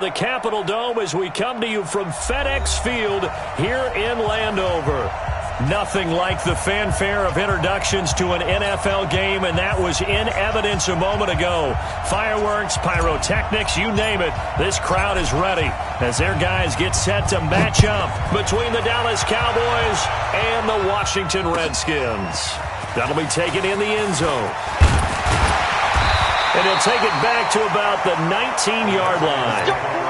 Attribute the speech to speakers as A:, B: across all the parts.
A: The Capitol Dome as we come to you from FedEx Field here in Landover. Nothing like the fanfare of introductions to an NFL game, and that was in evidence a moment ago. Fireworks, pyrotechnics, you name it. This crowd is ready as their guys get set to match up between the Dallas Cowboys and the Washington Redskins. That'll be taken in the end zone. And he'll take it back to about the 19-yard line.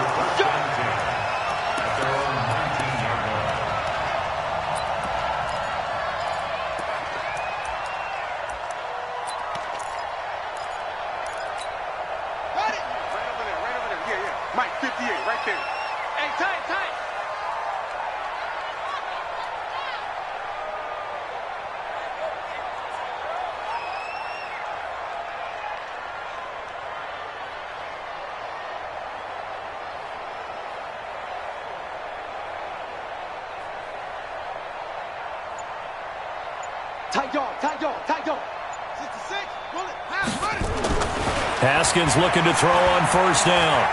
A: Haskins looking to throw on first down.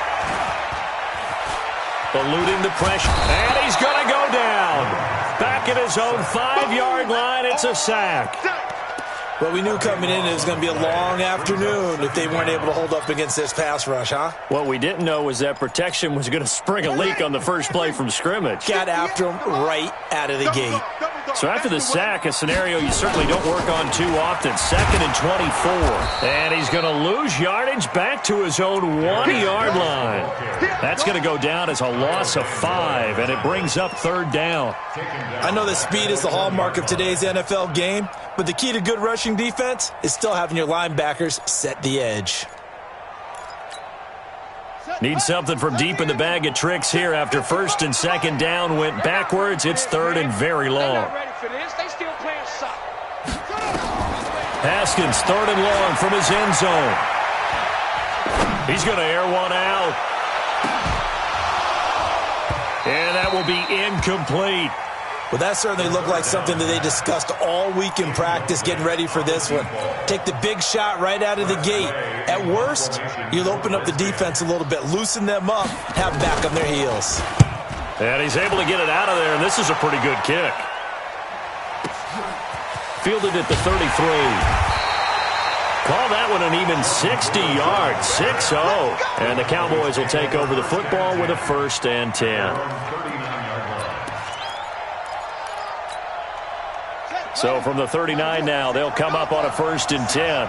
A: Eluding the pressure. And he's going to go down. Back at his own 5-yard line. It's a sack.
B: Well, we knew coming in it was going to be a long afternoon if they weren't able to hold up against this pass rush, huh?
A: What we didn't know was that protection was going to spring a leak on the first play from scrimmage.
B: Got after him right out of the gate.
A: So after the sack, a scenario you certainly don't work on too often. 2nd and 24. And he's going to lose yardage back to his own 1-yard line. That's going to go down as a loss of 5, and it brings up 3rd down.
B: I know that speed is the hallmark of today's NFL game, but the key to good rushing defense is still having your linebackers set the edge.
A: Need something from deep in the bag of tricks here after 1st and 2nd down went backwards. It's 3rd and very long. Haskins, 3rd and long from his end zone. He's going to air one out. And that will be incomplete.
B: Well, that certainly looked like something that they discussed all week in practice getting ready for this one. Take the big shot right out of the gate. At worst, you'll open up the defense a little bit, loosen them up, have them back on their heels.
A: And he's able to get it out of there, and this is a pretty good kick. Fielded at the 33. Call that one an even 60 yards, 6-0. And the Cowboys will take over the football with a 1st and 10. So from the 39 now, they'll come up on a 1st and 10.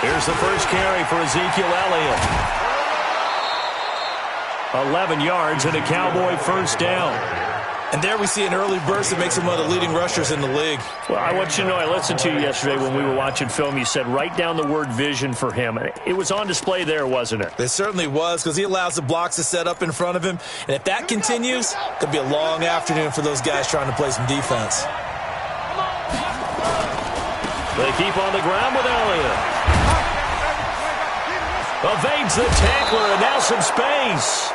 A: Here's the first carry for Ezekiel Elliott. 11 yards and a Cowboy 1st down.
B: And there we see an early burst that makes him one of the leading rushers in the league.
A: Well, I want you to know, I listened to you yesterday when we were watching film. You said write down the word vision for him. It was on display there, wasn't it?
B: It certainly was, because he allows the blocks to set up in front of him. And if that continues, it could be a long afternoon for those guys trying to play some defense.
A: They keep on the ground with Elliott. Evades the tackler, and now some space.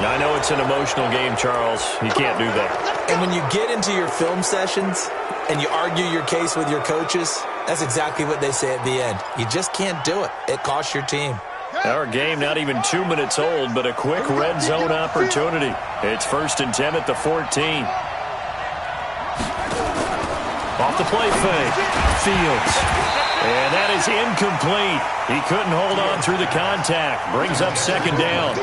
A: Now, I know it's an emotional game, Charles. You can't do that.
B: And when you get into your film sessions and you argue your case with your coaches, that's exactly what they say at the end. You just can't do it. It costs your team.
A: Our game not even 2 minutes old, but a quick red zone opportunity. It's 1st and 10 at the 14. Off the play fake. Fields. And that is incomplete. He couldn't hold on through the contact. Brings up 2nd down.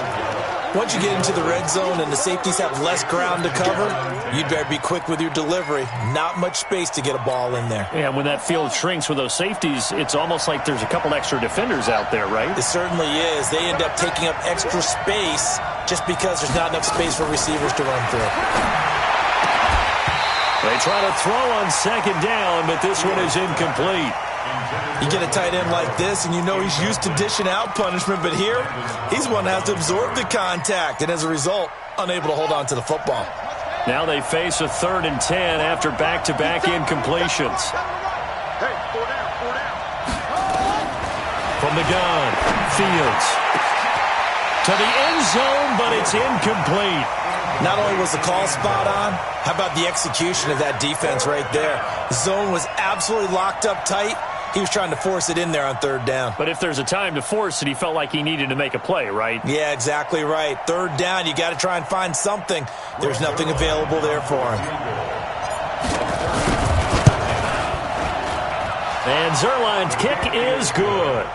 B: Once you get into the red zone and the safeties have less ground to cover, you'd better be quick with your delivery. Not much space to get a ball in there.
A: Yeah, when that field shrinks with those safeties, it's almost like there's a couple extra defenders out there, right?
B: It certainly is. They end up taking up extra space just because there's not enough space for receivers to run through.
A: They try to throw on 2nd down, but this one is incomplete.
B: You get a tight end like this, and you know he's used to dishing out punishment, but here, he's one that has to absorb the contact, and as a result, unable to hold on to the football.
A: Now they face a 3rd and 10 after back-to-back incompletions. From the gun, Fields. To the end zone, but it's incomplete.
B: Not only was the call spot on, how about the execution of that defense right there? The zone was absolutely locked up tight, He was trying to force it in there on third down.
A: But if there's a time to force it, he felt like he needed to make a play, right?
B: Yeah, exactly right. Third down, you got to try and find something. There's nothing available there for him.
A: And Zerline's kick is good.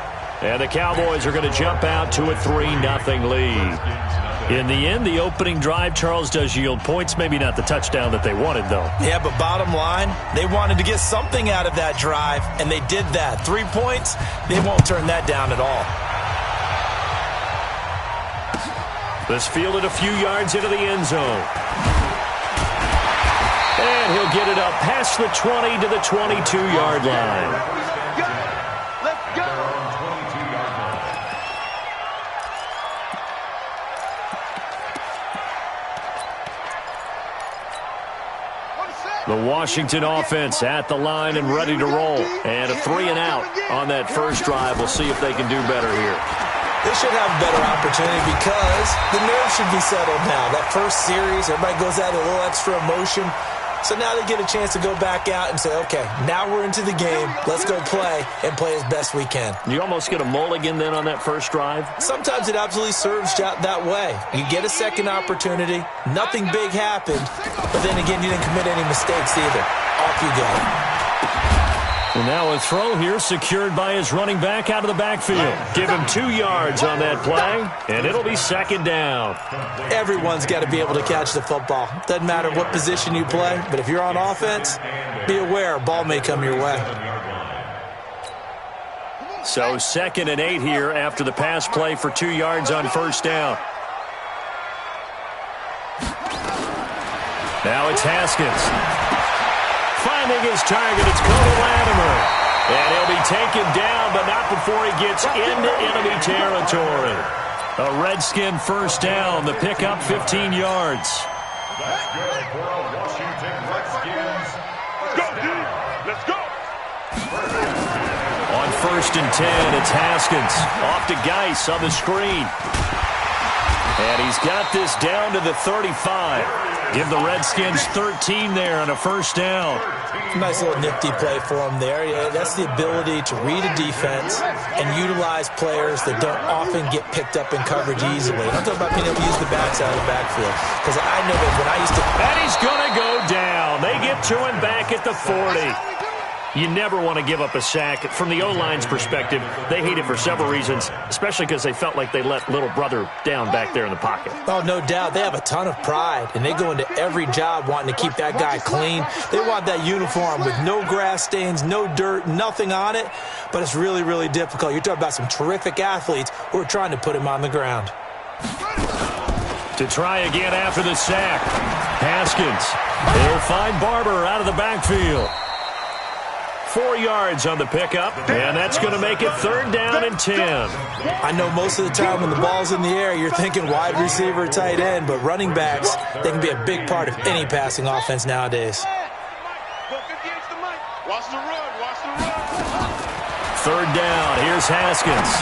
A: And the Cowboys are going to jump out to a 3-0 lead. In the end, the opening drive, Charles, does yield points. Maybe not the touchdown that they wanted, though.
B: Yeah, but bottom line, they wanted to get something out of that drive, and they did that. 3 points, they won't turn that down at all.
A: This fielded a few yards into the end zone. And he'll get it up past the 20 to the 22-yard line. The Washington offense at the line and ready to roll. And a 3-and-out on that first drive. We'll see if they can do better here.
B: They should have a better opportunity because the nerves should be settled now. That first series, everybody goes out with a little extra emotion. So now they get a chance to go back out and say, okay, now we're into the game. Let's go play and play as best we can.
A: You almost get a mulligan then on that first drive?
B: Sometimes it absolutely serves that way. You get a second opportunity. Nothing big happened. But then again, you didn't commit any mistakes either. Off you go.
A: And now a throw here secured by his running back out of the backfield. Give him 2 yards on that play, and it'll be second down.
B: Everyone's got to be able to catch the football. Doesn't matter what position you play, but if you're on offense, be aware a ball may come your way.
A: So 2nd and 8 here after the pass play for 2 yards on first down. Now it's Haskins. Finding his target, it's Cody Latimer. And he'll be taken down, but not before he gets into enemy territory. A Redskin first down, the pickup 15 yards.
C: That's good for a Washington Redskins. Go, D! Let's go!
A: On 1st and 10, it's Haskins. Off to Geis on the screen. And he's got this down to the 35. Give the Redskins 13 there on a first down.
B: Nice little nifty play for him there. Yeah, that's the ability to read a defense and utilize players that don't often get picked up in coverage easily. I'm talking about being able to use the backside of the backfield. Because I know that when I used to...
A: And he's going to go down. They get to him back at the 40. You never want to give up a sack. From the O-line's perspective, they hate it for several reasons, especially because they felt like they let little brother down back there in the pocket.
B: Oh, no doubt. They have a ton of pride, and they go into every job wanting to keep that guy clean. They want that uniform with no grass stains, no dirt, nothing on it, but it's really, really difficult. You're talking about some terrific athletes who are trying to put him on the ground.
A: To try again after the sack, Haskins. They'll find Barber out of the backfield. 4 yards on the pickup, and that's going to make it 3rd down and 10.
B: I know most of the time when the ball's in the air, you're thinking wide receiver, tight end, but running backs, they can be a big part of any passing offense nowadays.
C: Watch the run, watch the run.
A: 3rd down, here's Haskins.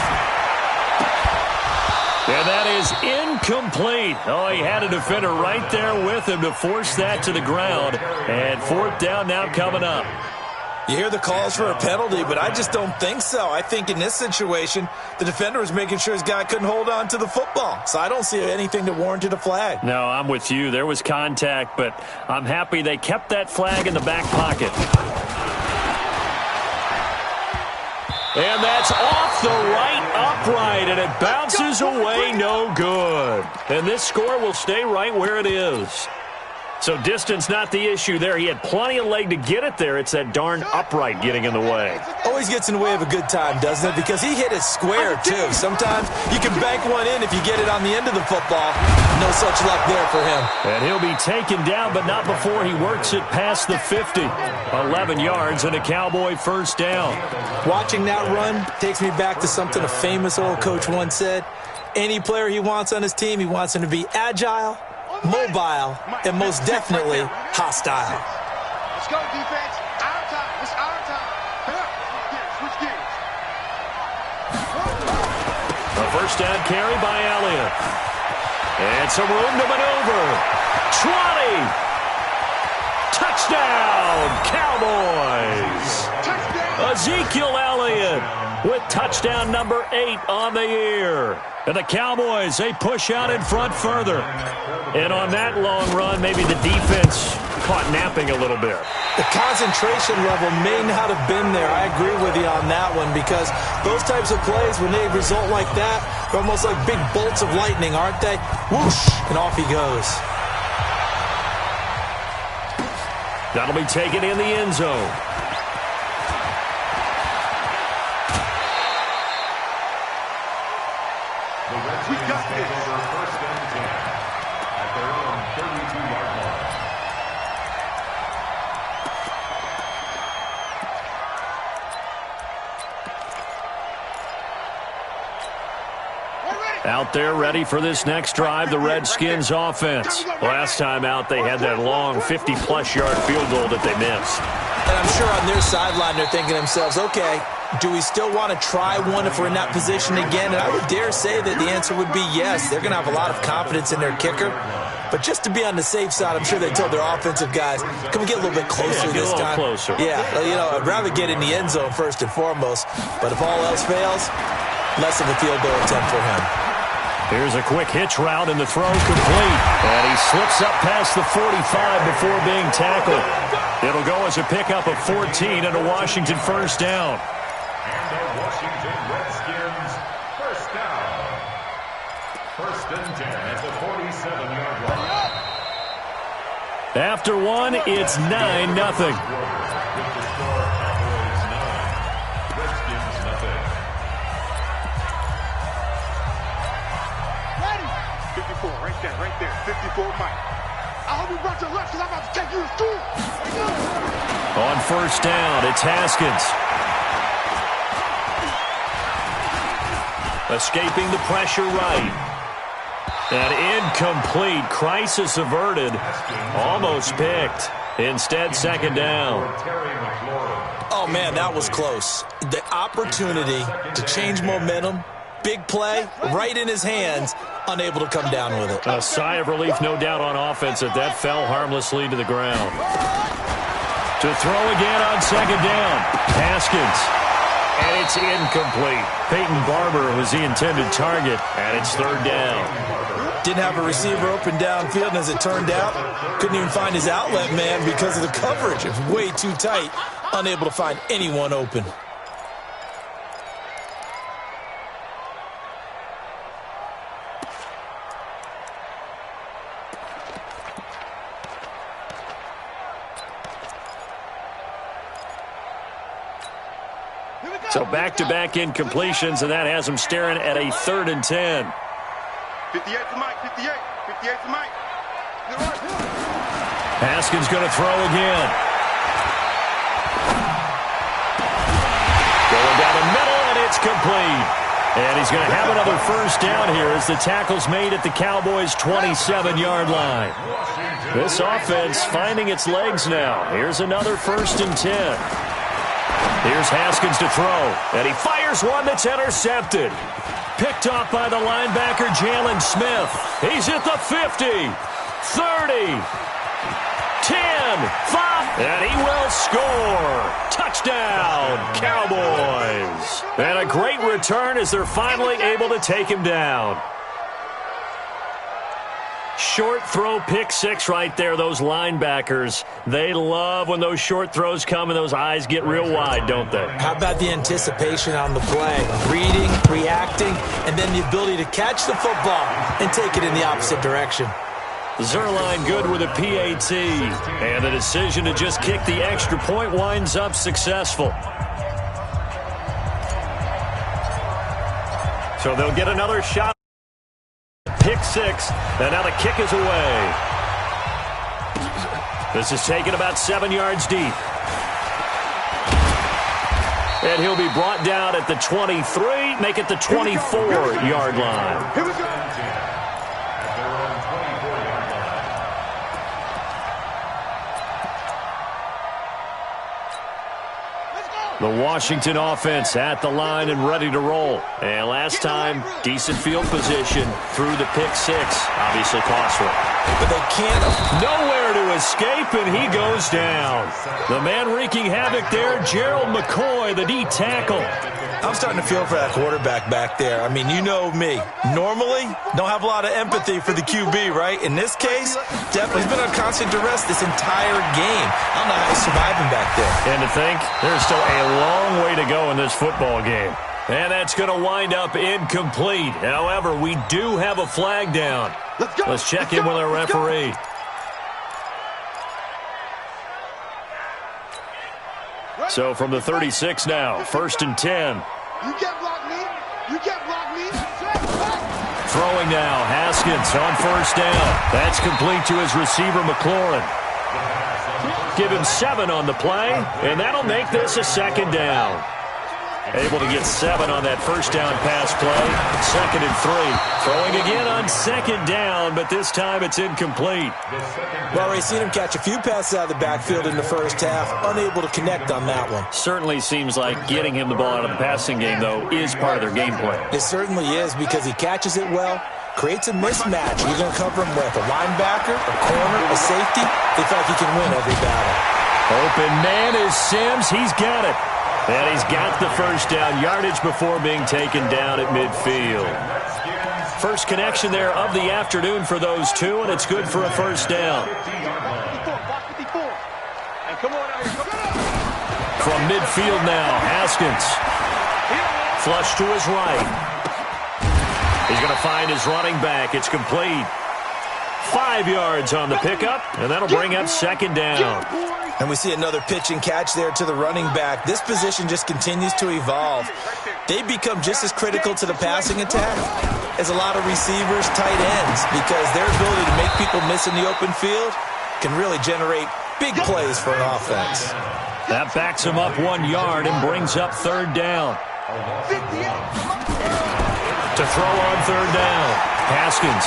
A: And that is incomplete. Oh, he had a defender right there with him to force that to the ground. And 4th down now coming up.
B: You hear the calls for a penalty, but I just don't think so. I think in this situation, the defender was making sure his guy couldn't hold on to the football. So I don't see anything that warranted a flag.
A: No, I'm with you. There was contact, but I'm happy they kept that flag in the back pocket. And that's off the right upright, and it bounces away no good. And this score will stay right where it is. So distance not the issue there. He had plenty of leg to get it there. It's that darn upright getting in the way.
B: Always gets in the way of a good time, doesn't it? Because he hit it square, too. Sometimes you can bank one in if you get it on the end of the football. No such luck there for him.
A: And he'll be taken down, but not before he works it past the 50. 11 yards and a Cowboy first down.
B: Watching that run takes me back to something a famous old coach once said. Any player he wants on his team, he wants him to be agile, mobile, and most definitely hostile.
C: Let's go, defense. Our time. It's our time. Come on. Switch gears.
A: A first down carry by Elliott. And some room to maneuver. 20. Touchdown, Cowboys.
C: Touchdown.
A: Ezekiel Elliott Elliott with touchdown number 8 on the year. And the Cowboys, they push out in front further. And on that long run, maybe the defense caught napping a little bit.
B: The concentration level may not have been there. I agree with you on that one, because those types of plays, when they result like that, they're almost like big bolts of lightning, aren't they? Whoosh, and off he goes.
A: That'll be taken in the end zone.
C: We got this. Over first and 10 at their own 32-yard line.
A: Out there ready for this next drive, the Redskins offense. Last time out, they had that long 50-plus yard field goal that they missed.
B: And I'm sure on their sideline they're thinking to themselves, okay, do we still want to try one if we're in that position again? And I would dare say that the answer would be yes. They're going to have a lot of confidence in their kicker. But just to be on the safe side, I'm sure they told their offensive guys, can we get a little bit closer this time?
A: Closer.
B: Yeah, I'd rather get in the end zone first and foremost. But if all else fails, less of a field goal attempt for him.
A: Here's a quick hitch route, and the throw complete. And he slips up past the 45 before being tackled. It'll go as a pickup of 14 and a Washington first down.
C: And the Washington Redskins first down. First and 10 at the 47-yard line.
A: After one, it's 9-0.
C: With the score, Cowboys 9, Redskins nothing.
D: 54, right there, 54 Mike. I hope you brought your left, because I'm about to take you to school.
A: On first down, it's Haskins. Escaping the pressure right. And incomplete. Crisis averted. Almost picked. Instead, second down.
B: Oh, man, that was close. The opportunity to change momentum, big play, right in his hands, unable to come down with it.
A: A sigh of relief, no doubt, on offense that fell harmlessly to the ground. To throw again on second down. Haskins. And it's incomplete. Peyton Barber was the intended target, and it's third down.
B: Didn't have a receiver open downfield, and as it turned out, couldn't even find his outlet man because of the coverage. It was way too tight, unable to find anyone open.
A: So back-to-back incompletions, and that has him staring at a 3rd and 10.
D: 58 to Mike, 58 to Mike.
A: Haskins going to throw again. Going down the middle, and it's complete. And he's going to have another first down here as the tackle's made at the Cowboys' 27-yard line. This offense finding its legs now. Here's another 1st and 10. Here's Haskins to throw, and he fires one that's intercepted. Picked off by the linebacker, Jalen Smith. He's at the 50, 30, 10, 5, and he will score. Touchdown, Cowboys. And a great return as they're finally able to take him down. Short throw, pick six right there. Those linebackers, they love when those short throws come and those eyes get real wide, don't they?
B: How about the anticipation on the play? Reading, reacting, and then the ability to catch the football and take it in the opposite direction.
A: Zerline good with a PAT. And the decision to just kick the extra point winds up successful. So they'll get another shot. Pick six, and now the kick is away. This is taken about 7 yards deep. And he'll be brought down at the 23, make it the 24-yard line.
D: Here we go.
A: The Washington offense at the line and ready to roll. And last time, decent field position through the pick six. Obviously costly.
B: But they can't.
A: Nowhere to escape, and he goes down. The man wreaking havoc there, Gerald McCoy, the D tackle.
B: I'm starting to feel for that quarterback back there. I mean, you know me. Normally, don't have a lot of empathy for the QB, right? In this case, definitely he's been on constant duress this entire game. I don't know how he's surviving back there.
A: And to think, there's still a long way to go in this football game. And that's going to wind up incomplete. However, we do have a flag down. Let's check in with our referee. So from the 36 now, 1st and 10.
D: You can't block me. You can't block me.
A: Throwing now, Haskins on 1st down. That's complete to his receiver, McLaurin. Give him 7 on the play, and that'll make this a 2nd down. Able to get 7 on that 1st down pass play. 2nd and 3. Throwing again on 2nd down, but this time it's incomplete.
B: Well, we've seen him catch a few passes out of the backfield in the first half. Unable to connect on that one.
A: Certainly seems like getting him the ball out of the passing game, though, is part of their game plan.
B: It certainly is because he catches it well, creates a mismatch. You're going to cover him with a linebacker, a corner, a safety. They feel like he can win every battle.
A: Open man is Sims. He's got it. And he's got the 1st down yardage before being taken down at midfield. First connection there of the afternoon for those two, and it's good for a 1st down. From midfield now, Haskins. Flush to his right. He's going to find his running back. It's complete. 5 yards on the pickup, and that'll bring up 2nd down.
B: And we see another pitch and catch there to the running back. This position just continues to evolve. They become just as critical to the passing attack as a lot of receivers, tight ends, because their ability to make people miss in the open field can really generate big plays for an offense.
A: That backs him up 1 yard and brings up 3rd down. To throw on 3rd down, Haskins.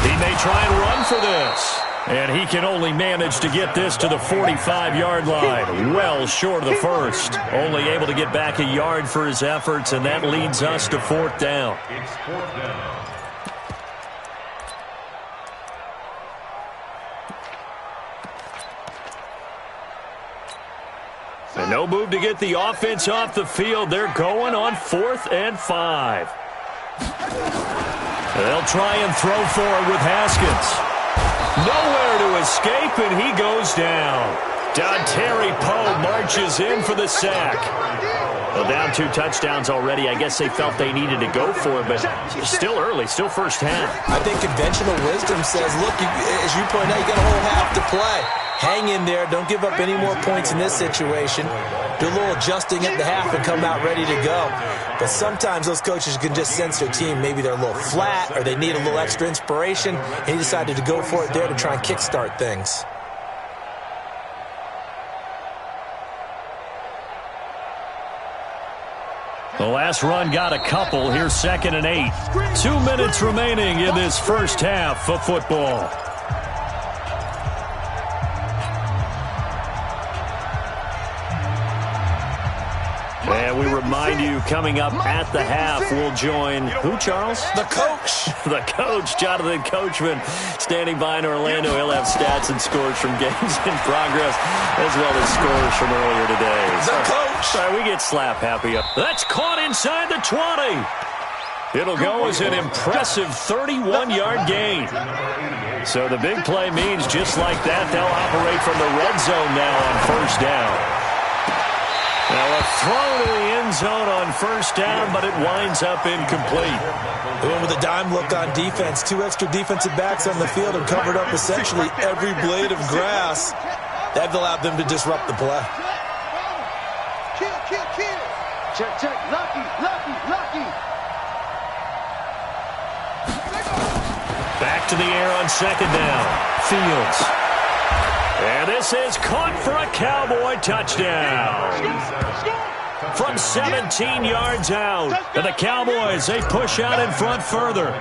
A: He may try and run for this. And he can only manage to get this to the 45-yard line. Well short of the 1st. Only able to get back a yard for his efforts, and that leads us to 4th down.
C: It's 4th down.
A: And no move to get the offense off the field. They're going on 4th and 5. They'll try and throw forward with Haskins. Nowhere to escape, and he goes down. Dontari Poe marches in for the sack. Well, down 2 touchdowns already. I guess they felt they needed to go for it, but still early, still first half.
B: I think conventional wisdom says, look, as you point out, you got a whole half to play. Hang in there. Don't give up any more points in this situation. Do a little adjusting at the half and come out ready to go. But sometimes those coaches can just sense their team. Maybe they're a little flat or they need a little extra inspiration. And he decided to go for it there to try and kickstart things.
A: The last run got a couple. Here's 2nd and 8. 2 minutes remaining in this first half of football. And we remind you, coming up at the half, we'll join who, Charles?
B: The coach.
A: The coach, Jonathan Coachman, standing by in Orlando. He'll have stats and scores from games in progress, as well as scores from earlier today.
B: The coach.
A: Sorry, we get slap happy up. That's caught inside the 20. It'll go as an impressive 31-yard gain. So the big play means just like that, they'll operate from the red zone now on 1st down. Now a throw to the end zone on 1st down, but it winds up incomplete.
B: They went with a dime look on defense. 2 extra defensive backs on the field and covered up essentially every blade of grass. That allowed them to disrupt the play.
D: Kill. Check. Lucky.
A: Back to the air on 2nd down. Fields. And this is caught for a Cowboy touchdown. From 17 yards out. And the Cowboys, they push out in front further.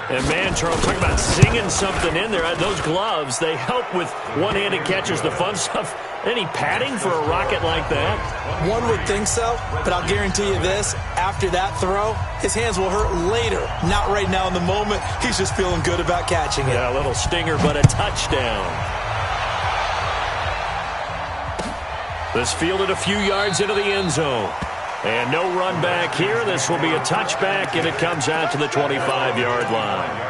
A: And man, Charles, talking about singing something in there. Those gloves, they help with one-handed catches, the fun stuff. Any padding for a rocket like that?
B: One would think so, but I'll guarantee you this. After that throw, his hands will hurt later. Not right now in the moment. He's just feeling good about catching it.
A: Yeah, a little stinger, but a touchdown. This fielded a few yards into the end zone. And no run back here. This will be a touchback, and it comes out to the 25-yard line.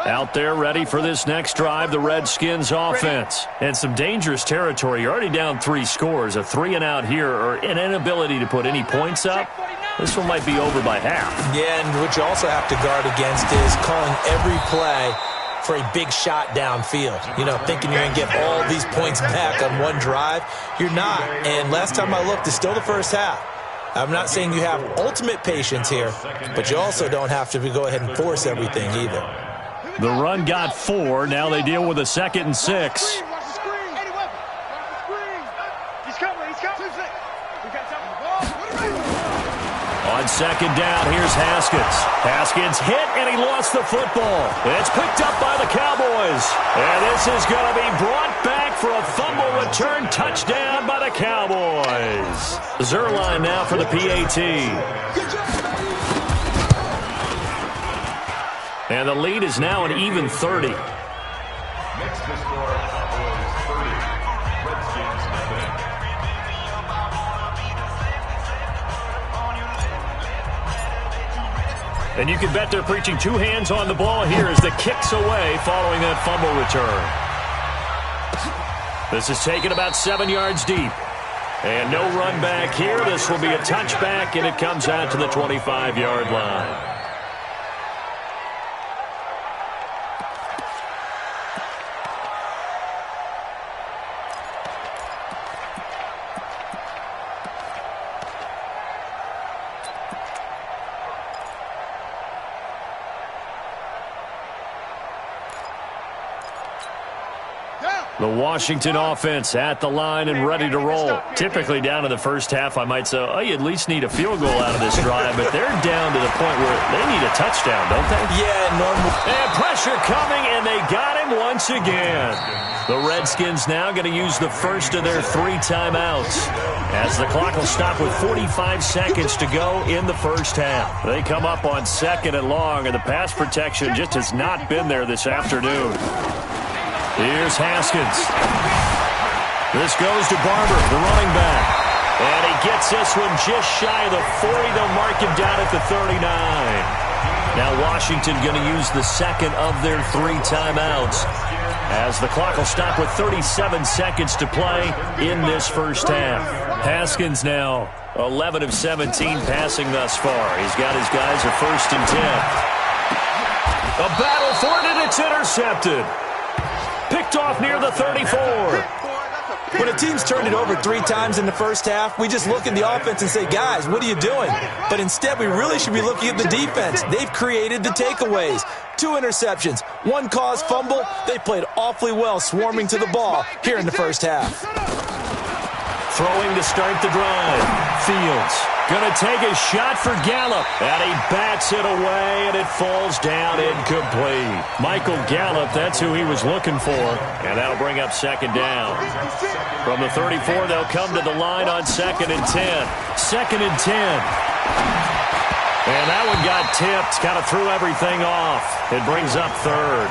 A: Out there ready for this next drive, the Redskins offense. And some dangerous territory. You're already down 3 scores. A 3-and-out here, or an inability to put any points up. This one might be over by half.
B: Yeah, and what you also have to guard against is calling every play for a big shot downfield. You know, thinking you're going to get all these points back on one drive. You're not. And last time I looked, it's still the first half. I'm not saying you have ultimate patience here, but you also don't have to go ahead and force everything either.
A: The run got 4. Now they deal with a 2nd and 6.
D: He's coming.
A: On 2nd down, here's Haskins. Haskins hit, and he lost the football. It's picked up by the Cowboys. And this is going to be brought back for a fumble return touchdown by the Cowboys. Zerline now for the PAT. And the lead is now an even 30.
C: Next to score, Cowboys 30, Redskins nothing.
A: And you can bet they're preaching 2 hands on the ball here as the kick's away following that fumble return. This is taken about 7 yards deep. And no run back here. This will be a touchback, and it comes out to the 25-yard line. The Washington offense at the line and ready to roll. Typically down in the first half, I might say, oh, you at least need a field goal out of this drive, but they're down to the point where they need a touchdown, don't they?
B: Yeah, normal.
A: And pressure coming, and they got him once again. The Redskins now going to use the first of their 3 timeouts as the clock will stop with 45 seconds to go in the first half. They come up on 2nd and long, and the pass protection just has not been there this afternoon. Here's Haskins. This goes to Barber, the running back. And he gets this one just shy of the 40. They'll mark him down at the 39. Now Washington going to use the 2nd of their 3 timeouts as the clock will stop with 37 seconds to play in this first half. Haskins now 11 of 17 passing thus far. He's got his guys a 1st and 10. A battle for it, and it's intercepted. Picked off near the 34.
B: When a team's turned it over 3 times in the first half, we just look at the offense and say, guys, what are you doing? But instead, we really should be looking at the defense. They've created the takeaways. 2 interceptions, 1 caused fumble. They played awfully well swarming to the ball here in the first half.
A: Throwing to start the drive. Fields going to take a shot for Gallup. And he bats it away, and it falls down incomplete. Michael Gallup, that's who he was looking for. And that'll bring up 2nd down. From the 34, they'll come to the line on 2nd and 10. 2nd and 10. And that one got tipped, kind of threw everything off. It brings up 3rd.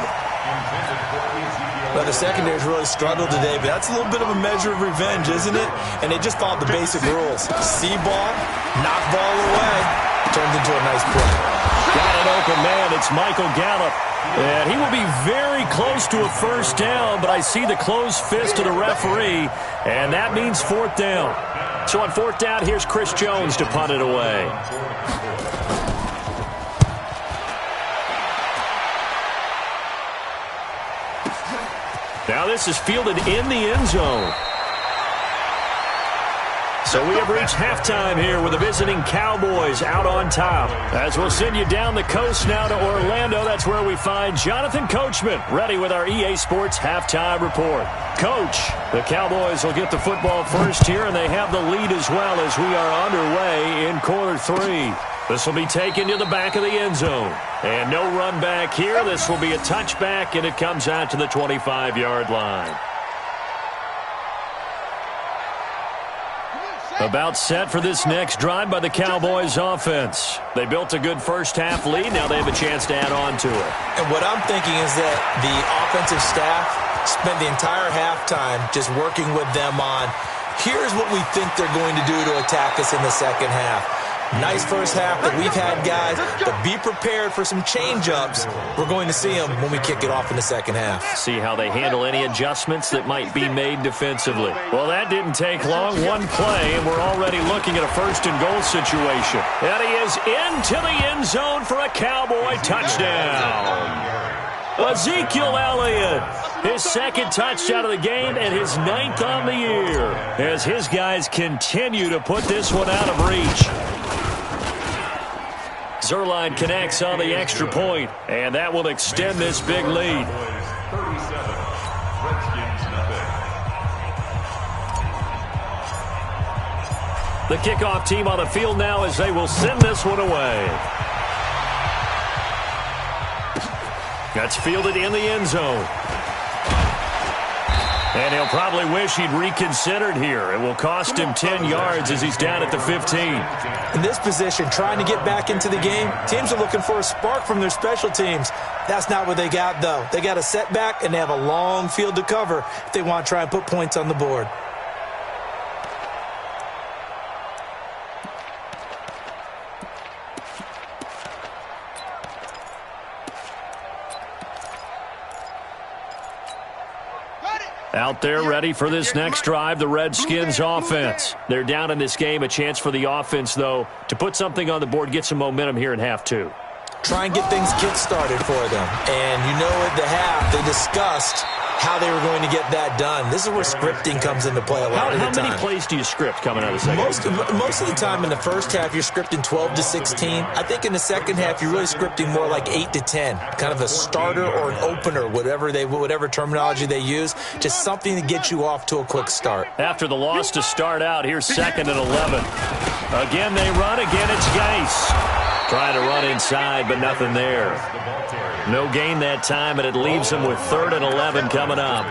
B: Well, the secondary's really struggled today, but that's a little bit of a measure of revenge, isn't it? And they just followed the basic rules. See ball, knock ball away, turned into a nice play.
A: Got an open man. It's Michael Gallup. And he will be very close to a 1st down, but I see the closed fist of the referee, and that means 4th down. So on 4th down, here's Chris Jones to punt it away. Now this is fielded in the end zone. So we have reached halftime here with the visiting Cowboys out on top. As we'll send you down the coast now to Orlando, that's where we find Jonathan Coachman, ready with our EA Sports halftime report. Coach, the Cowboys will get the football first here, and they have the lead as well as we are underway in quarter 3. This will be taken to the back of the end zone. And no run back here. This will be a touchback, and it comes out to the 25-yard line. About set for this next drive by the Cowboys offense. They built a good first-half lead. Now they have a chance to add on to it.
B: And what I'm thinking is that the offensive staff spent the entire halftime just working with them on, here's what we think they're going to do to attack us in the second half. Nice first half that we've had, guys, but be prepared for some change-ups. We're going to see them when we kick it off in the second half.
A: See how they handle any adjustments that might be made defensively. Well, that didn't take long. One play, and we're already looking at a first-and-goal situation. And he is into the end zone for a Cowboy touchdown. Ezekiel Elliott, his second touchdown of the game and his 9th on the year, as his guys continue to put this one out of reach. Zerline connects on the extra point, and that will extend this big lead. The kickoff team on the field now as they will send this one away. That's fielded in the end zone. And he'll probably wish he'd reconsidered here. It will cost him 10 yards as he's down at the 15.
B: In this position, trying to get back into the game, teams are looking for a spark from their special teams. That's not what they got, though. They got a setback, and they have a long field to cover if they want to try and put points on the board.
A: Out there ready for this next drive, the Redskins offense. They're down in this game. A chance for the offense, though, to put something on the board, get some momentum here in half 2.
B: Try and get things kick-started for them. And you know at the half, they discussed how they were going to get that done. This is where scripting comes into play a lot of the time.
A: How many plays do you script coming out of the second half?
B: Most of the time in the first half, you're scripting 12 to 16. I think in the second half, you're really scripting more like 8 to 10. Kind of a starter or an opener, whatever terminology they use. Just something to get you off to a quick start.
A: After the loss to start out, here's 2nd and 11. Again, they run. Again, it's Geis. Trying to run inside, but nothing there. No gain that time, and it leaves them with 3rd and 11 coming up.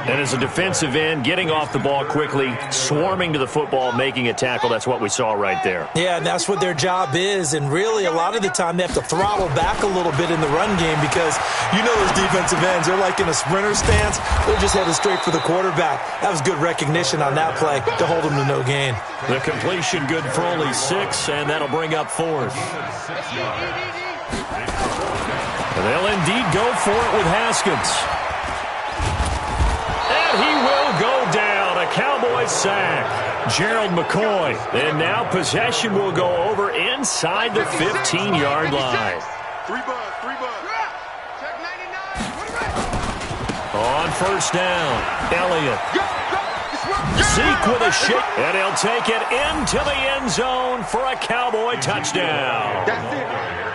A: And as a defensive end, getting off the ball quickly, swarming to the football, making a tackle, that's what we saw right there.
B: Yeah, and that's what their job is. And really, a lot of the time, they have to throttle back a little bit in the run game because you know those defensive ends, they're like in a sprinter stance. They're just headed straight for the quarterback. That was good recognition on that play to hold them to no gain.
A: The completion good for only 6, and that'll bring up 4th. They'll indeed go for it with Haskins. And he will go down. A Cowboys sack. Gerald McCoy. And now possession will go over inside the 15-yard line.
D: 3 bucks. Check 99.
A: On first down, Elliott. Zeke with a shake. And he'll take it into the end zone for a Cowboy touchdown.
D: That's it.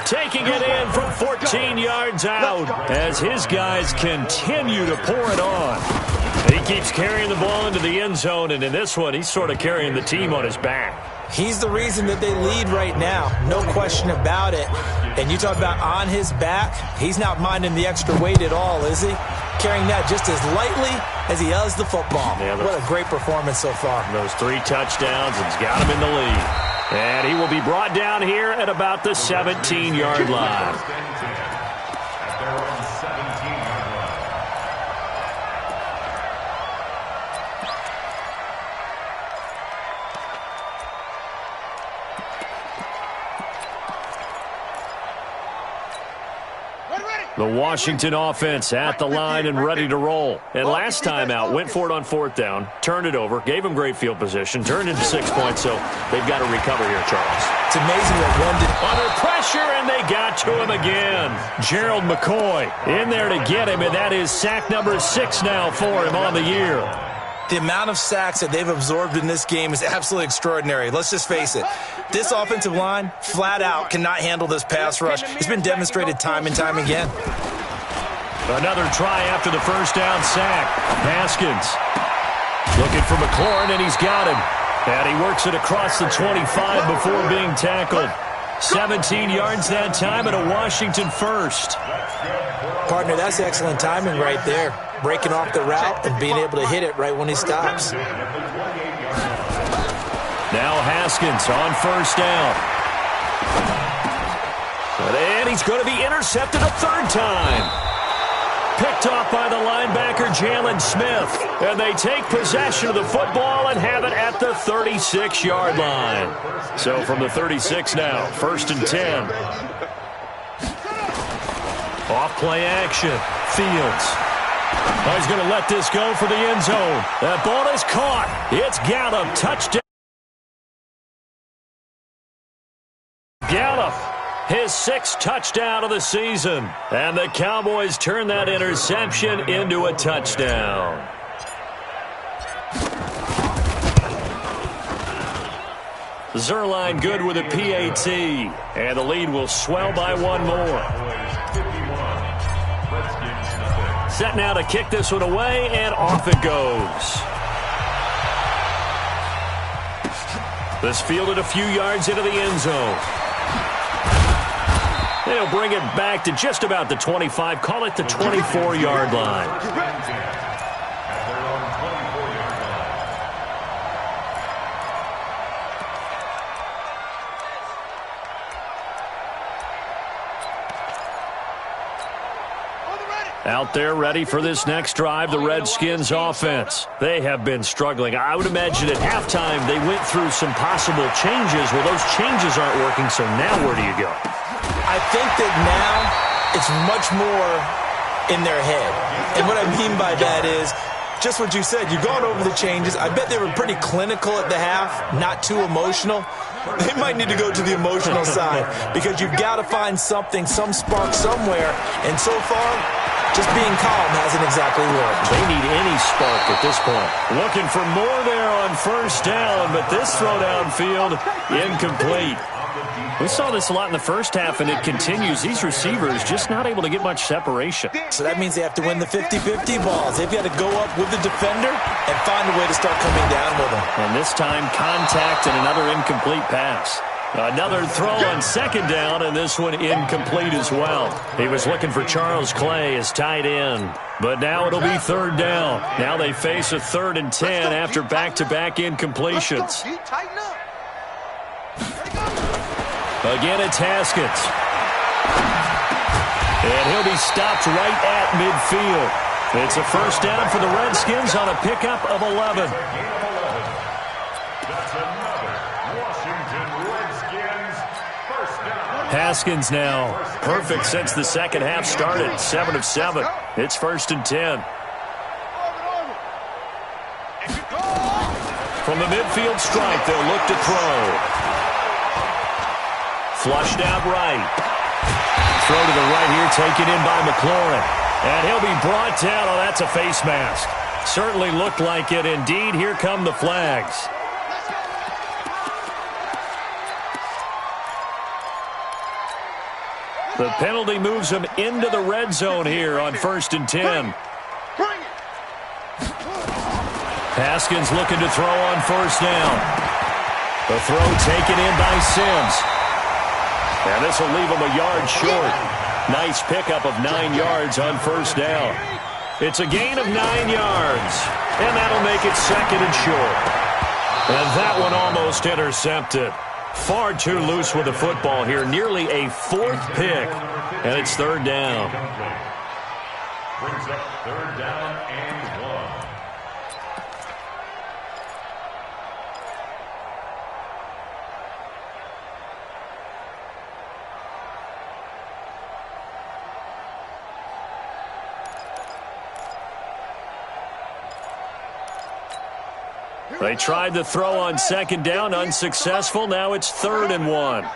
A: Taking it in from 14 yards out as his guys continue to pour it on. He keeps carrying the ball into the end zone, and in this one, he's sort of carrying the team on his back.
B: He's the reason that they lead right now. No question about it. And you talk about on his back, he's not minding the extra weight at all, is he? Carrying that just as lightly as he does the football. Yeah, what a great performance so far.
A: Those 3 touchdowns, and he's got him in the lead. And he will be brought down here at about the 17-yard line. The Washington offense at the line and ready to roll. And last time out, went for it on 4th down, turned it over, gave him great field position, turned into 6 points, so they've got to recover here, Charles.
B: It's amazing what one did.
A: Under pressure, and they got to him again. Gerald McCoy in there to get him, and that is sack number 6 now for him on the year.
B: The amount of sacks that they've absorbed in this game is absolutely extraordinary. Let's just face it. This offensive line, flat out, cannot handle this pass rush. It's been demonstrated time and time again.
A: Another try after the first down sack. Haskins looking for McLaurin, and he's got him. And he works it across the 25 before being tackled. 17 yards that time and a Washington first.
B: Partner, that's excellent timing right there. Breaking off the route and being able to hit it right when he stops.
A: Now Haskins on first down. And he's going to be intercepted a third time. Picked off by the linebacker, Jalen Smith. And they take possession of the football and have it at the 36-yard line. So from the 36 now, 1st and 10. Off play action. Fields. He's going to let this go for the end zone. That ball is caught. It's Gallup. Touchdown. Gallup, his 6th touchdown of the season. And the Cowboys turn that interception into a touchdown. Zerline good with a PAT. And the lead will swell by one more. Set now to kick this one away, and off it goes. This fielded a few yards into the end zone. They'll bring it back to just about the 25. Call it the 24-yard line. Out there ready for this next drive, the Redskins offense. They have been struggling. I would imagine at halftime they went through some possible changes. Well, those changes aren't working, so now where do you go?
B: I think that now it's much more in their head. And what I mean by that is just what you said. You've gone over the changes. I bet they were pretty clinical at the half, not too emotional. They might need to go to the emotional side because you've got to find something, some spark somewhere. And so far, just being calm hasn't exactly worked.
A: They need any spark at this point. Looking for more there on first down, but this throw downfield, incomplete. We saw this a lot in the first half, and it continues. These receivers just not able to get much separation.
B: So that means they have to win the 50-50 balls. They've got to go up with the defender and find a way to start coming down with them.
A: And this time, contact and another incomplete pass. Another throw on second down, and this one incomplete as well. He was looking for Charles Clay as tight end. But now it'll be third down. Now they face a 3rd and 10 after back-to-back incompletions. Again, it's Haskins. And he'll be stopped right at midfield. It's a first down for the Redskins on a pickup of 11. Haskins now perfect since the second half started. 7 of 7. It's 1st and 10. From the midfield stripe, they'll look to throw. Flushed out right. Throw to the right here, taken in by McLaurin. And he'll be brought down. Oh, that's a face mask. Certainly looked like it. Indeed, here come the flags. The penalty moves him into the red zone here on 1st and 10. Haskins looking to throw on first down. The throw taken in by Sims. And this will leave him a yard short. Nice pickup of 9 yards on first down. It's a gain of 9 yards. And that'll make it 2nd and short. And that one almost intercepted. Far too loose with the football here. Nearly a 4th pick. And it's 3rd down.
C: Brings up 3rd down and 1.
A: They tried the throw on second down, unsuccessful. Now it's 3rd and 1. On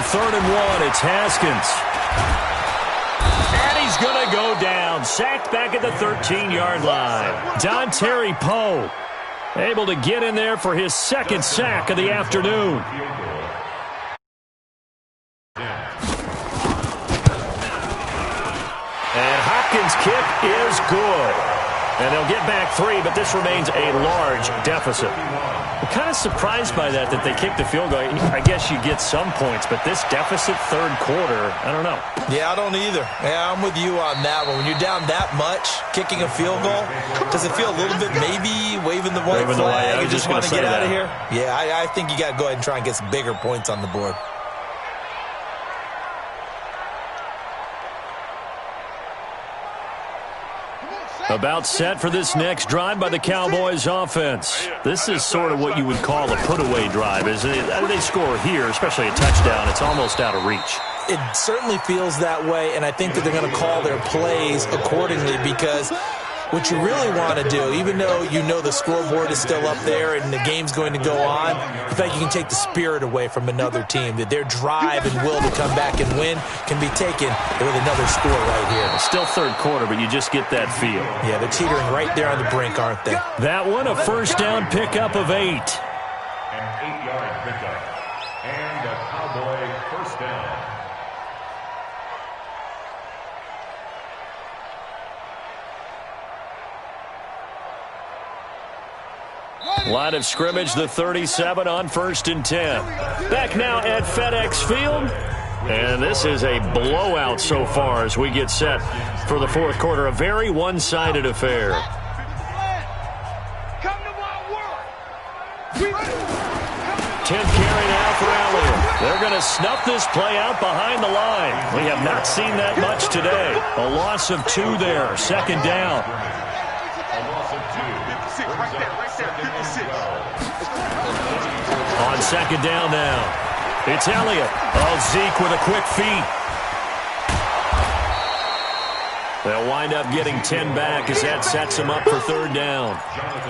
A: 3rd and 1, it's Haskins. And he's going to go down. down. Sacked back at the 13-yard line. Dontari Poe able to get in there for his second sack of the afternoon. And Hopkins' kick is good. And they'll get back 3, but this remains a large deficit. I'm kind of surprised by that they kicked the field goal. I guess you get some points, but this deficit third quarter, I don't know.
B: Yeah, I don't either. Yeah, I'm with you on that one. When you're down that much, kicking a field goal, does it feel a little bit maybe waving the white flag? You just want to get out of here? Yeah, I think you got to go ahead and try and get some bigger points on the board.
A: About set for this next drive by the Cowboys offense. This is sort of what you would call a put-away drive. As they score here, especially a touchdown, it's almost out of reach.
B: It certainly feels that way, and I think that they're going to call their plays accordingly because what you really want to do, even though you know the scoreboard is still up there and the game's going to go on, in fact, you can take the spirit away from another team, that their drive and will to come back and win can be taken with another score right here.
A: It's still third quarter, but you just get that feel.
B: Yeah, they're teetering right there on the brink, aren't they?
A: That one, a first down pickup of 8.
C: An 8-yard pickup. And a Cowboy first down.
A: Line of scrimmage, the 37 on 1st and 10. Back now at FedEx Field. And this is a blowout so far as we get set for the fourth quarter. A very one-sided affair. 10th carry now for Elliott. They're going to snuff this play out behind the line. We have not seen that much today. A loss of 2 there. Second down. On second down now. It's Elliott. Oh, Zeke with a quick feet. They'll wind up getting 10 back as that sets them up for third down.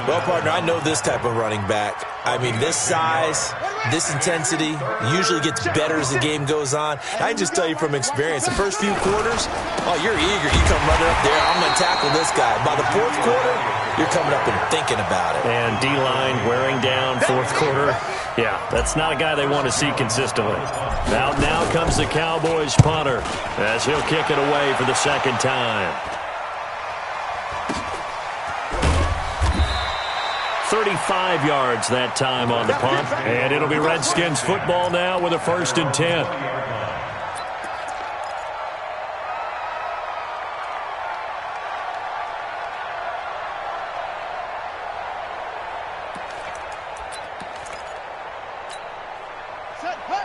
B: Well, partner, I know this type of running back. I mean, this size, this intensity usually gets better as the game goes on. I can just tell you from experience, the first few quarters, oh, you're eager. You come running up there, I'm going to tackle this guy. By the fourth quarter, you're coming up and thinking about it.
A: And D-line wearing down fourth quarter. Yeah, that's not a guy they want to see consistently. Now comes the Cowboys punter as he'll kick it away for the second time. 35 yards that time on the punt. And it'll be Redskins football now with a 1st and 10.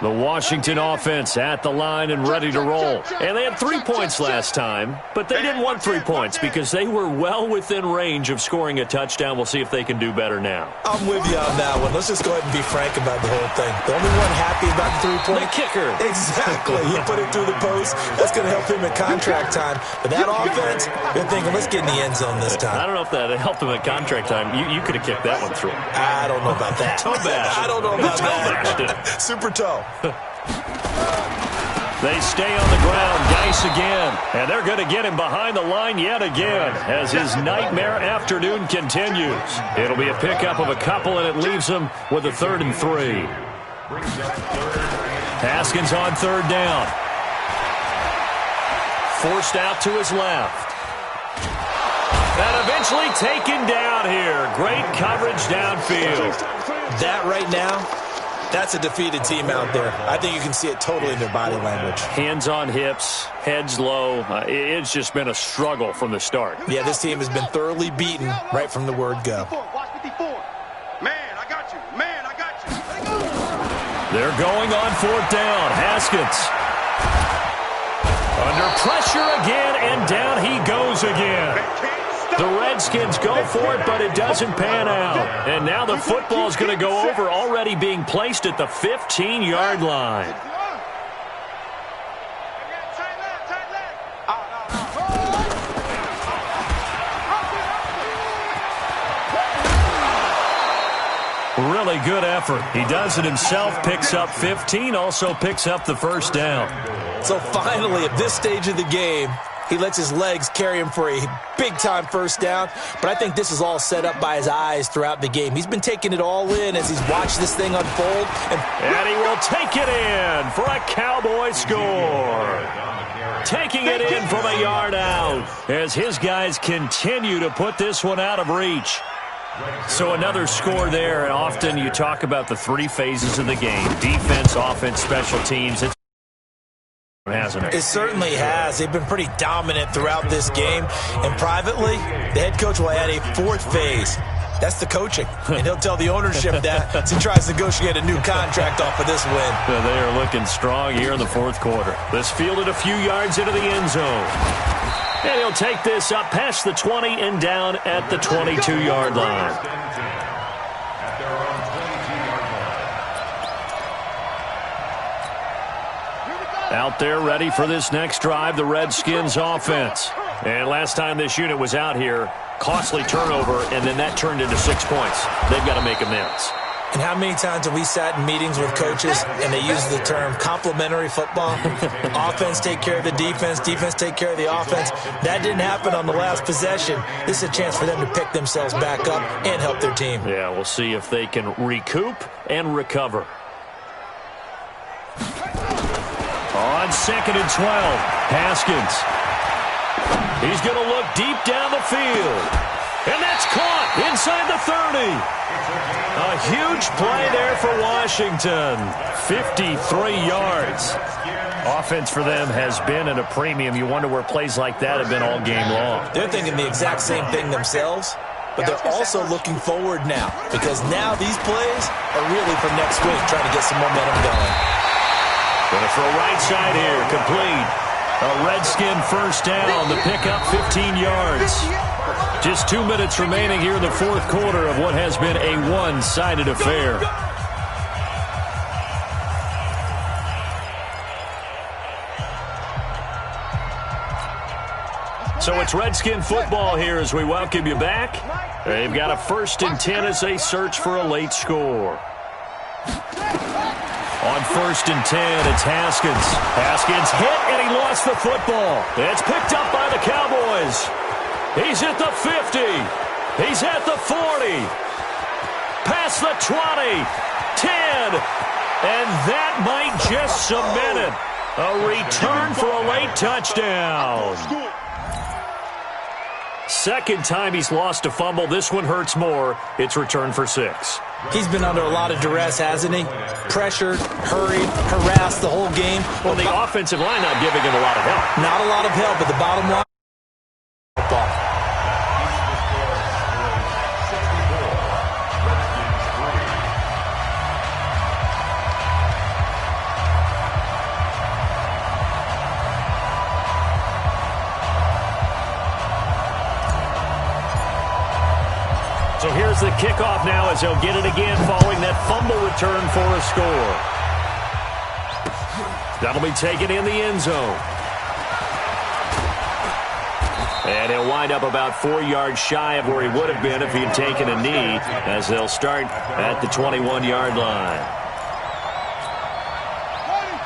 A: The Washington offense at the line and ready to roll. And they had 3 points last time, but they didn't want 3 points because they were well within range of scoring a touchdown. We'll see if they can do better now.
B: I'm with you on that one. Let's just go ahead and be frank about the whole thing. The only one happy about the 3-point.
A: The kicker.
B: Exactly. He put it through the post. That's going to help him at contract time. But that offense, they're thinking, let's get in the end zone this time.
A: I don't know if that helped him at contract time. You could have kicked that one through.
B: I don't know about that.
A: Toe bash.
B: I don't know about
A: that.
B: Super toe.
A: They stay on the ground. Geis again. And they're going to get him behind the line yet again as his nightmare afternoon continues. It'll be a pickup of a couple, and it leaves him with a 3rd and 3. Haskins on third down. Forced out to his left. And eventually taken down here. Great coverage downfield.
B: That right now, that's a defeated team out there. I think you can see it totally in their body language.
A: Hands on hips, heads low. It's just been a struggle from the start.
B: Yeah, this team has been thoroughly beaten right from the word go.
D: Man, I got you. Man, I got you.
A: They're going on 4th down. Haskins. Under pressure again, and down he goes again. The Redskins go for it, but it doesn't pan out. And now the football is going to go over, already being placed at the 15-yard line. Really good effort. He does it himself, picks up 15, also picks up the first down.
B: So finally, at this stage of the game, He lets his legs carry him for a big-time first down, but I think this is all set up by his eyes throughout the game. He's been taking it all in as he's watched this thing unfold.
A: And he will take it in for a Cowboy score. Taking it in from a yard out as his guys continue to put this one out of reach. So another score there, and often you talk about the three phases of the game: defense, offense, special teams. Hasn't it?
B: It certainly has. They've been pretty dominant throughout this game. And privately, the head coach will add a fourth phase. That's the coaching. And he'll tell the ownership that as he tries to negotiate a new contract off of this win.
A: They are looking strong here in the fourth quarter. This fielded a few yards into the end zone. And he'll take this up past the 20 and down at the 22-yard line. Out there ready for this next drive, the Redskins offense. And last time this unit was out here, costly turnover, and then that turned into 6 points. They've got to make amends.
B: And how many times have we sat in meetings with coaches and they use the term complementary football? Offense take care of the defense, defense take care of the offense. That didn't happen on the last possession. This is a chance for them to pick themselves back up and help their team.
A: Yeah, we'll see if they can recoup and recover. On 2nd and 12, Haskins. He's going to look deep down the field. And that's caught inside the 30. A huge play there for Washington. 53 yards. Offense for them has been at a premium. You wonder where plays like that have been all game long.
B: They're thinking the exact same thing themselves, but they're also looking forward now because now these plays are really for next week, trying to get some momentum going.
A: Going to throw right side here, complete. A Redskin first down, the pickup 15 yards. Just 2 minutes remaining here in the fourth quarter of what has been a one-sided affair. So it's Redskin football here as we welcome you back. They've got a 1st and 10 as they search for a late score. On 1st and 10, it's Haskins. Haskins hit, and he lost the football. It's picked up by the Cowboys. He's at the 50. He's at the 40. Past the 20. 10. And that might just cement it. A return for a late touchdown. Second time he's lost a fumble. This one hurts more. It's returned for 6.
B: He's been under a lot of duress, hasn't he? Pressured, hurried, harassed the whole game.
A: Well, the offensive line not giving him a lot of help.
B: Not a lot of help, but the bottom line, football.
A: So here's the kickoff now as they'll get it again following that fumble return for a score. That'll be taken in the end zone. And he'll wind up about 4 yards shy of where he would have been if he'd taken a knee as they'll start at the 21-yard line.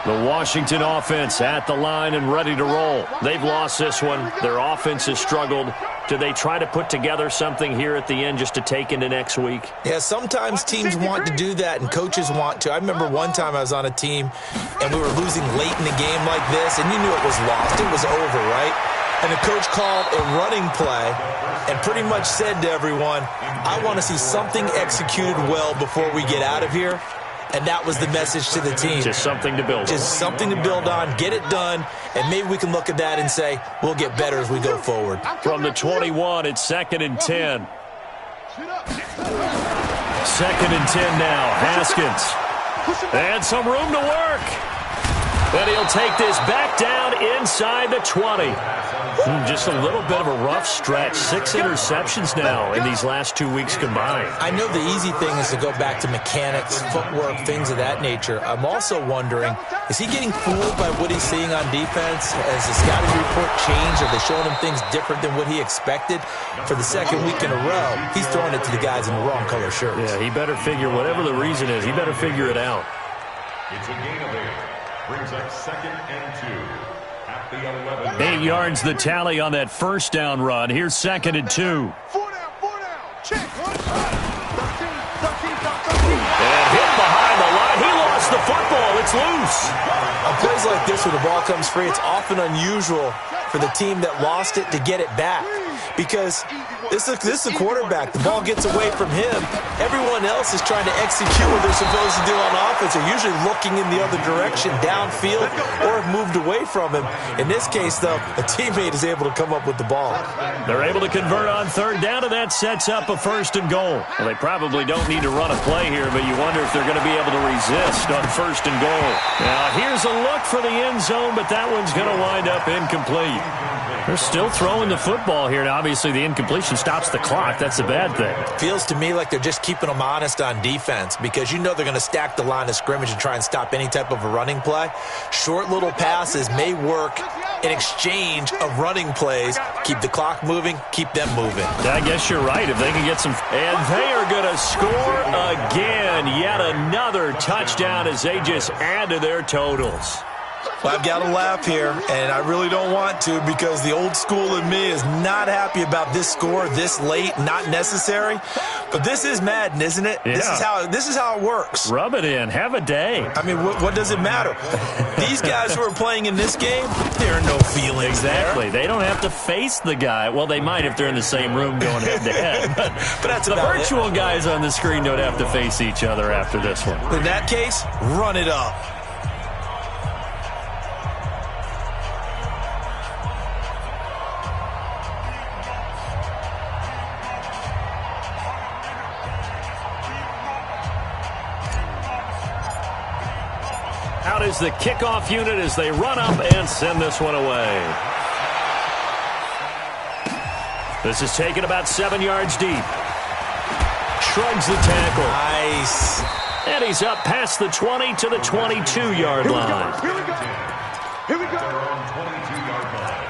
A: The Washington offense at the line and ready to roll. They've lost this one. Their offense has struggled. Do they try to put together something here at the end just to take into next week?
B: Yeah, sometimes teams want to do that and coaches want to. I remember one time I was on a team and we were losing late in the game like this, and you knew it was lost. It was over, right? And the coach called a running play and pretty much said to everyone, I want to see something executed well before we get out of here. And that was the message to the team.
A: Just something to build on.
B: Just something to build on, get it done, and maybe we can look at that and say, we'll get better as we go forward.
A: From the 21, it's 2nd and 10. 2nd and 10 now, Haskins. And some room to work. And he'll take this back down inside the 20. Just a little bit of a rough stretch. 6 interceptions now in these last 2 weeks combined.
B: I know the easy thing is to go back to mechanics, footwork, things of that nature. I'm also wondering, is he getting fooled by what he's seeing on defense? Has the scouting report changed? Are they showing him things different than what he expected? For the second week in a row, he's throwing it to the guys in the wrong color shirts.
A: Yeah, he better figure, whatever the reason is, he better figure it out.
C: It's a gain of 8. Brings up 2nd and 2.
A: 8 yards the tally on that first down run. Here's 2nd and 2.
D: 4 down, 4 down. Check. 13, 13,
A: And hit behind the line. He lost the football. It's loose.
B: On plays like this where the ball comes free, it's often unusual for the team that lost it to get it back. Because this is a quarterback. The ball gets away from him. Everyone else is trying to execute what they're supposed to do on offense. They're usually looking in the other direction, downfield, or have moved away from him. In this case, though, a teammate is able to come up with the ball.
A: They're able to convert on 3rd down, and that sets up a 1st and goal. Well, they probably don't need to run a play here, but you wonder if they're going to be able to resist on 1st and goal. Now, here's a look for the end zone, but that one's going to wind up incomplete. They're still throwing the football here. Now, obviously, the incompletion stops the clock. That's a bad thing.
B: Feels to me like they're just keeping them honest on defense because you know they're going to stack the line of scrimmage and try and stop any type of a running play. Short little passes may work in exchange of running plays. Keep the clock moving, keep them moving.
A: I guess you're right. If they can get some... And they are going to score again. Yet another touchdown as they just add to their totals.
B: Well, I've got to laugh here, and I really don't want to because the old school in me is not happy about this score this late, not necessary. But this is Madden, isn't it?
A: Yeah.
B: This is how it works.
A: Rub it in. Have a day.
B: I mean, what does it matter? These guys who are playing in this game, there are no feelings
A: Exactly.
B: there.
A: They don't have to face the guy. Well, they might if they're in the same room going head-to-head.
B: But that's
A: the
B: about
A: virtual
B: it.
A: guys on the screen don't have to face each other after this one.
B: In that case, run it up.
A: Out is the kickoff unit as they run up and send this one away. This is taken about 7 yards deep. Shrugs the tackle.
B: Nice.
A: And he's up past the 20 to the 22-yard line.
D: Here we go. Here we go.
C: On 22-yard line.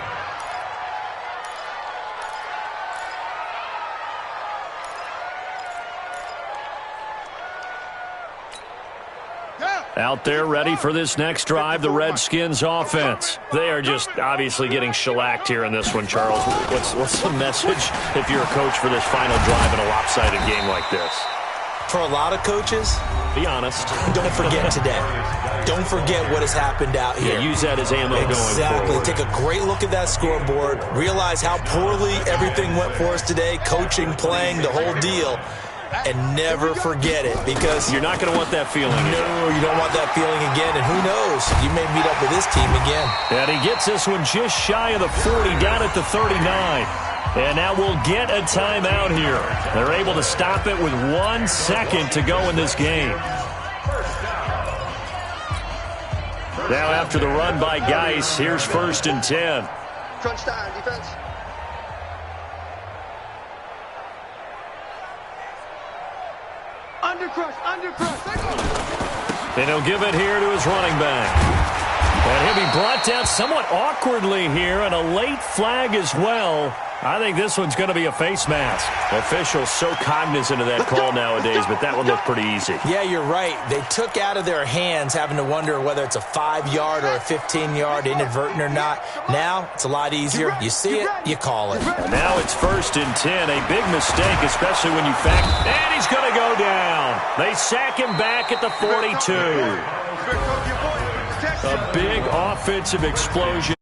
A: Out there ready for this next drive, the Redskins offense. They are just obviously getting shellacked here in this one, Charles. What's the message if you're a coach for this final drive in a lopsided game like this?
B: For a lot of coaches,
A: Be honest.
B: don't forget today. Don't forget what has happened out here.
A: Yeah, use that as ammo going
B: Exactly.
A: forward.
B: Take a great look at that scoreboard. Realize how poorly everything went for us today. Coaching, playing, the whole deal. And never forget it because
A: You're not going to want that feeling.
B: no, you don't want that feeling again. And who knows? You may meet up with this team again.
A: And he gets this one just shy of the 40, down at the 39. And now we'll get a timeout here. They're able to stop it with 1 second to go in this game. Now after the run by Geis, here's 1st and 10.
D: Crunch time, defense. Under crush.
A: And he'll give it here to his running back. And he'll be brought down somewhat awkwardly here, and a late flag as well. I think this one's going to be a face mask. Officials so cognizant of that call nowadays, but that one looked pretty easy.
B: Yeah, you're right. They took out of their hands having to wonder whether it's a 5-yard or a 15-yard inadvertent or not. Now, it's a lot easier. You see it, you call it.
A: And now it's 1st and 10. A big mistake, especially when you factor. And he's going to go down. They sack him back at the 42. A big offensive explosion.